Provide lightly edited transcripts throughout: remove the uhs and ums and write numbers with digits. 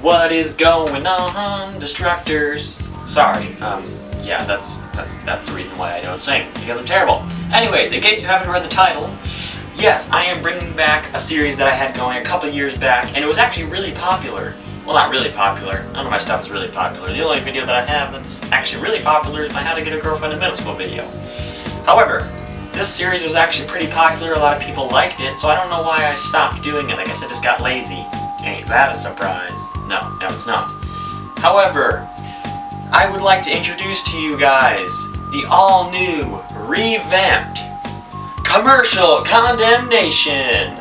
What is going on, Destructors? Sorry, yeah, that's the reason why I don't sing, because I'm terrible. Anyways, in case you haven't read the title, yes, I am bringing back a series that I had going a couple years back, and it was actually really popular. Well, not really popular. None of my stuff is really popular. The only video that I have that's actually really popular is my How to Get a Girlfriend in Middle School video. However, this series was actually pretty popular, a lot of people liked it, so I don't know why I stopped doing it. I guess I just got lazy. Ain't that a surprise? No, it's not. However, I would like to introduce to you guys the all-new, revamped, commercial Condemnation!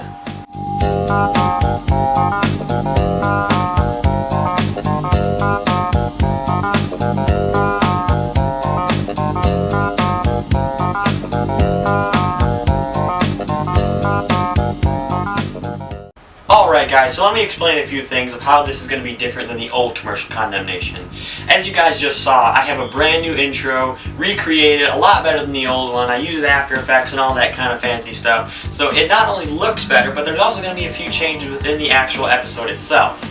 Alright guys, so let me explain a few things of how this is going to be different than the old commercial Condemnation. As you guys just saw, I have a brand new intro, recreated, a lot better than the old one. I use After Effects and all that kind of fancy stuff. So it not only looks better, but there's also going to be a few changes within the actual episode itself.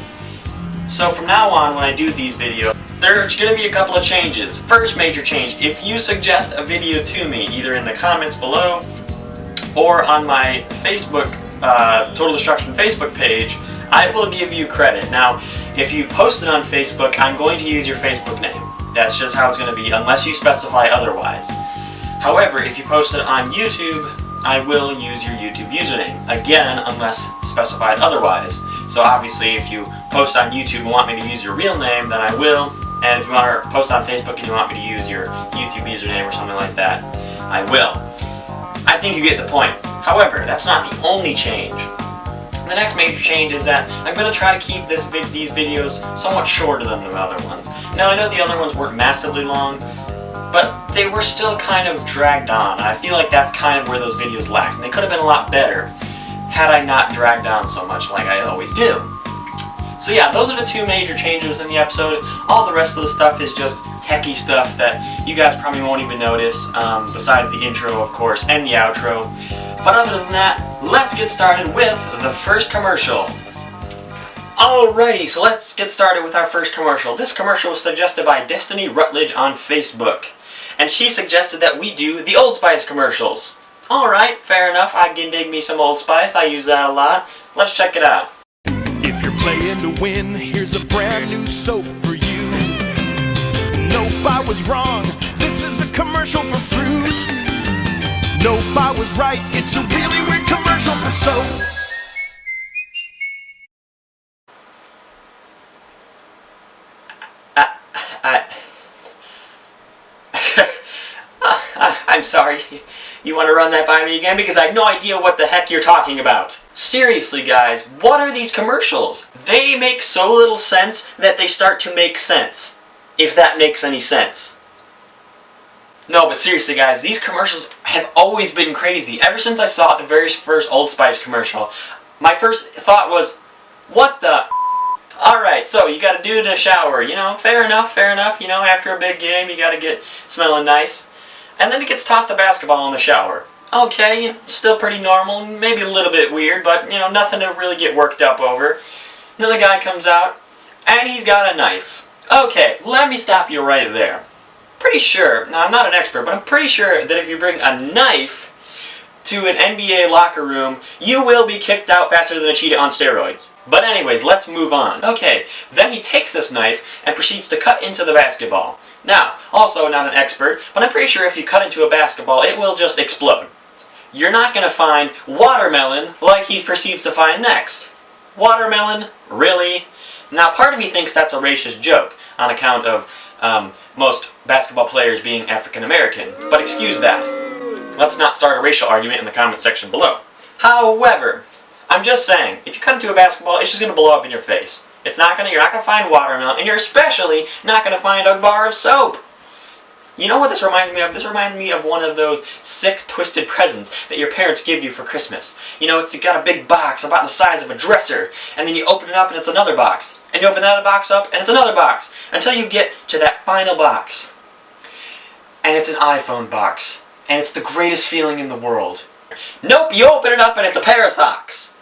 So from now on, when I do these videos, there's going to be a couple of changes. First major change, if you suggest a video to me, either in the comments below or on my Facebook Total Destruction Facebook page, I will give you credit. Now, if you post it on Facebook, I'm going to use your Facebook name. That's just how it's going to be, unless you specify otherwise. However, if you post it on YouTube, I will use your YouTube username. Again, unless specified otherwise. So obviously, if you post on YouTube and want me to use your real name, then I will. And if you want to post on Facebook and you want me to use your YouTube username or something like that, I will. I think you get the point. However, that's not the only change. The next major change is that I'm going to try to keep these videos somewhat shorter than the other ones. Now, I know the other ones weren't massively long, but they were still kind of dragged on. I feel like that's kind of where those videos lacked. And they could have been a lot better had I not dragged on so much like I always do. So yeah, those are the two major changes in the episode. All the rest of the stuff is just techie stuff that you guys probably won't even notice, besides the intro, of course, and the outro. But other than that, let's get started with the first commercial. Alrighty, so let's get started with our first commercial. This commercial was suggested by Destiny Rutledge on Facebook, and she suggested that we do the Old Spice commercials. Alright, fair enough, I can dig me some Old Spice, I use that a lot. Let's check it out. If you're playing to win, here's a brand new soap for you. Nope, I was wrong, this is a commercial for fruit. Nope, I was right, it's a really weird commercial for soap. I'm sorry, you want to run that by me again? Because I have no idea what the heck you're talking about. Seriously guys, what are these commercials? They make so little sense that they start to make sense. If that makes any sense. No, but seriously guys, these commercials have always been crazy. Ever since I saw the very first Old Spice commercial, my first thought was, what the? Alright, so you gotta do it in a shower, you know, fair enough, you know, after a big game you gotta get smelling nice. And then he gets tossed a basketball in the shower. Okay, you know, still pretty normal, maybe a little bit weird, but, you know, nothing to really get worked up over. Then the guy comes out, and he's got a knife. Okay, let me stop you right there. Pretty sure, now I'm not an expert, but I'm pretty sure that if you bring a knife to an NBA locker room, you will be kicked out faster than a cheetah on steroids. But anyways, let's move on. Okay, then he takes this knife and proceeds to cut into the basketball. Now, also not an expert, but I'm pretty sure if you cut into a basketball, it will just explode. You're not going to find watermelon like he proceeds to find next. Watermelon? Really? Now, part of me thinks that's a racist joke on account of most basketball players being African American, but excuse that. Let's not start a racial argument in the comment section below. However, I'm just saying, if you cut into a basketball, it's just going to blow up in your face. You're not going to find watermelon, and you're especially not going to find a bar of soap. You know what this reminds me of? This reminds me of one of those sick, twisted presents that your parents give you for Christmas. You know, it's got a big box about the size of a dresser, and then you open it up and it's another box. And you open that box up and it's another box. Until you get to that final box. And it's an iPhone box. And it's the greatest feeling in the world. Nope, you open it up and it's a pair of socks.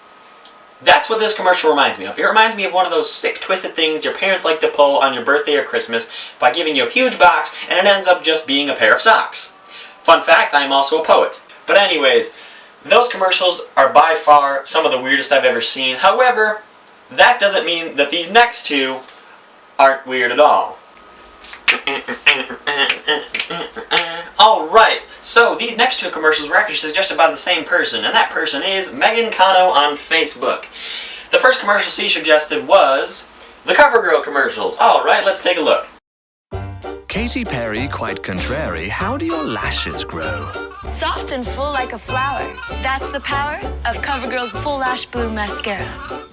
That's what this commercial reminds me of. It reminds me of one of those sick, twisted things your parents like to pull on your birthday or Christmas by giving you a huge box and it ends up just being a pair of socks. Fun fact, I am also a poet. But anyways, those commercials are by far some of the weirdest I've ever seen. However, that doesn't mean that these next two aren't weird at all. Alright, so these next two commercials were actually suggested by the same person, and that person is Megan Cano on Facebook. The first commercial she suggested was the CoverGirl commercials. Alright, let's take a look. Katy Perry, quite contrary, how do your lashes grow? Soft and full like a flower. That's the power of CoverGirl's Full Lash Bloom Mascara.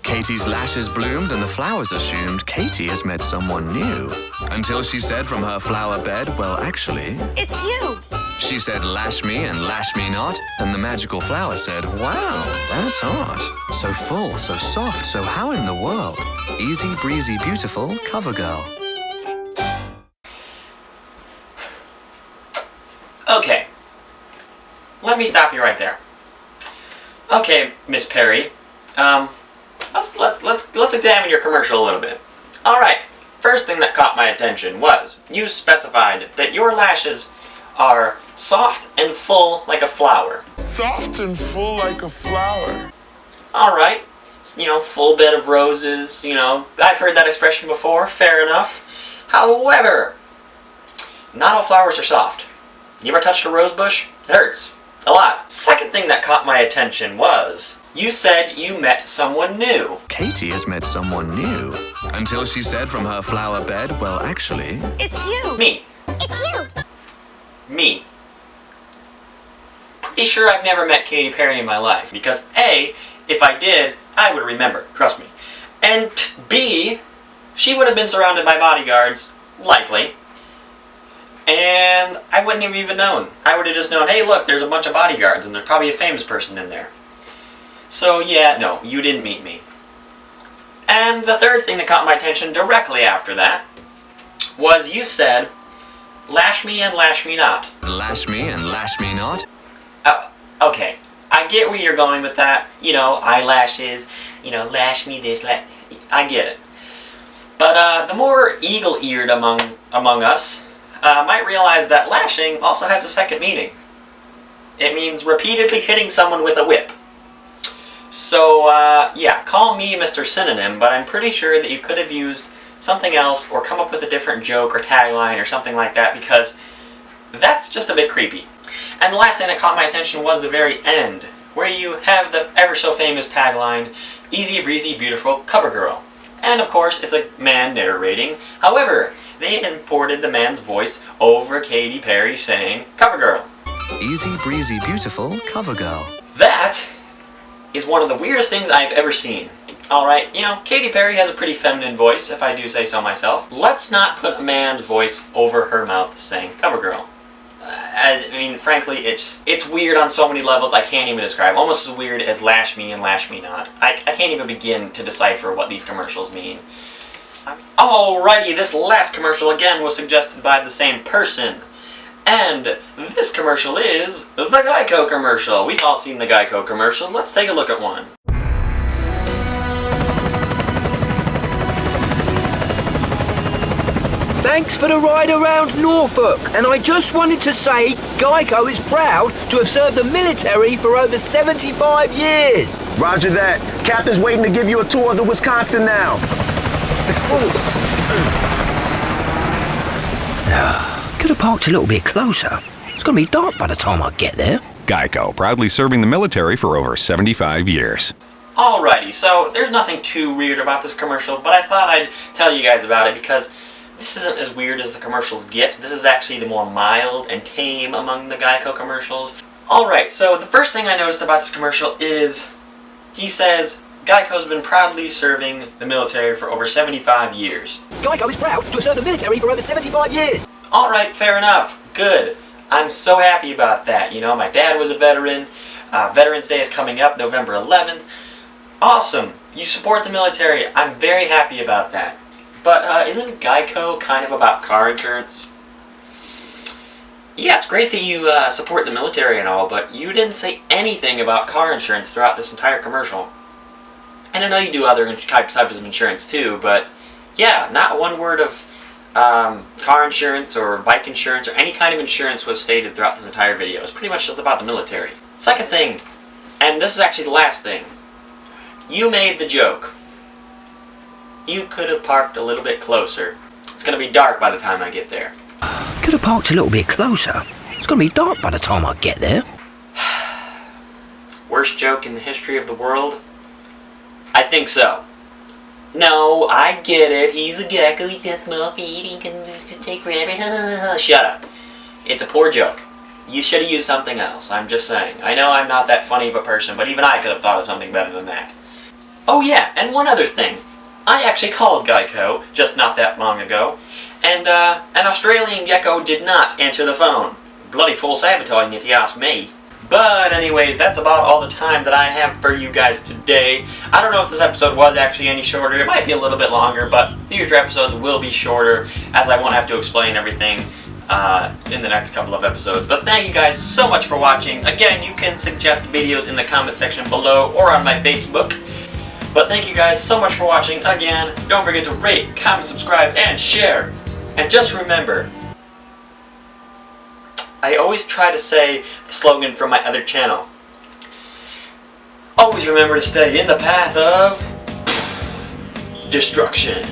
Katy's lashes bloomed and the flowers assumed Katy has met someone new. Until she said from her flower bed, well, actually... It's you! She said, lash me and lash me not, and the magical flower said, wow, that's hot. So full, so soft, so how in the world? Easy, breezy, beautiful CoverGirl. Okay. Let me stop you right there. Okay, Miss Perry. Let's examine your commercial a little bit. Alright, first thing that caught my attention was you specified that your lashes are soft and full like a flower. Soft and full like a flower. Alright, full bed of roses, I've heard that expression before, fair enough. However, not all flowers are soft. You ever touched a rose bush? It hurts. A lot. Second thing that caught my attention was you said you met someone new. Katy has met someone new. Until she said from her flower bed, well, actually... It's you! Me. It's you! Me. Pretty sure I've never met Katy Perry in my life. Because A, if I did, I would remember. Trust me. And B, she would have been surrounded by bodyguards. Likely. And I wouldn't have even known. I would have just known, hey look, there's a bunch of bodyguards and there's probably a famous person in there. So yeah, no, you didn't meet me. And the third thing that caught my attention directly after that was you said, lash me and lash me not. Lash me and lash me not? Okay, I get where you're going with that. Eyelashes, lash me this, I get it. But the more eagle-eared among us might realize that lashing also has a second meaning. It means repeatedly hitting someone with a whip. So, yeah, call me Mr. Synonym, but I'm pretty sure that you could have used something else or come up with a different joke or tagline or something like that, because that's just a bit creepy. And the last thing that caught my attention was the very end, where you have the ever so famous tagline, easy breezy beautiful CoverGirl. And of course, it's a man narrating. However, they imported the man's voice over Katy Perry saying, CoverGirl. Easy breezy beautiful CoverGirl. That is one of the weirdest things I've ever seen. Alright, Katy Perry has a pretty feminine voice, if I do say so myself. Let's not put a man's voice over her mouth saying CoverGirl. I mean, frankly, it's weird on so many levels I can't even describe. Almost as weird as lash me and lash me not. I can't even begin to decipher what these commercials mean. Alrighty, this last commercial again was suggested by the same person. And this commercial is the Geico commercial. We've all seen the Geico commercial. Let's take a look at one. Thanks for the ride around Norfolk, and I just wanted to say Geico is proud to have served the military for over 75 years. Roger that. Captain's waiting to give you a tour of the Wisconsin now. Could have parked a little bit closer. It's going to be dark by the time I get there. Geico, proudly serving the military for over 75 years. Alrighty, so there's nothing too weird about this commercial, but I thought I'd tell you guys about it because this isn't as weird as the commercials get. This is actually the more mild and tame among the Geico commercials. Alright, so the first thing I noticed about this commercial is he says, Geico's been proudly serving the military for over 75 years. Geico is proud to have served the military for over 75 years. Alright, fair enough. Good. I'm so happy about that. My dad was a veteran. Veterans Day is coming up, November 11th. Awesome. You support the military. I'm very happy about that. But isn't Geico kind of about car insurance? Yeah, it's great that you support the military and all, but you didn't say anything about car insurance throughout this entire commercial. And I know you do other types of insurance too, but yeah, not one word of car insurance or bike insurance or any kind of insurance was stated throughout this entire video. It's pretty much just about the military. Second thing, and this is actually the last thing, you made the joke. You could have parked a little bit closer. It's going to be dark by the time I get there. Could have parked a little bit closer. It's going to be dark by the time I get there. Worst joke in the history of the world? I think so. No, I get it. He's a gecko. He got small feet. He can take forever. Shut up. It's a poor joke. You should have used something else. I'm just saying. I know I'm not that funny of a person, but even I could have thought of something better than that. Oh yeah, and one other thing. I actually called Geico just not that long ago, and an Australian gecko did not answer the phone. Bloody full sabotaging if you ask me. But anyways, that's about all the time that I have for you guys today. I don't know if this episode was actually any shorter. It might be a little bit longer, but future episodes will be shorter, as I won't have to explain everything in the next couple of episodes. But thank you guys so much for watching. Again, you can suggest videos in the comment section below or on my Facebook. But thank you guys so much for watching. Again, don't forget to rate, comment, subscribe, and share. And just remember, I always try to say the slogan from my other channel. Always remember to stay in the path of destruction.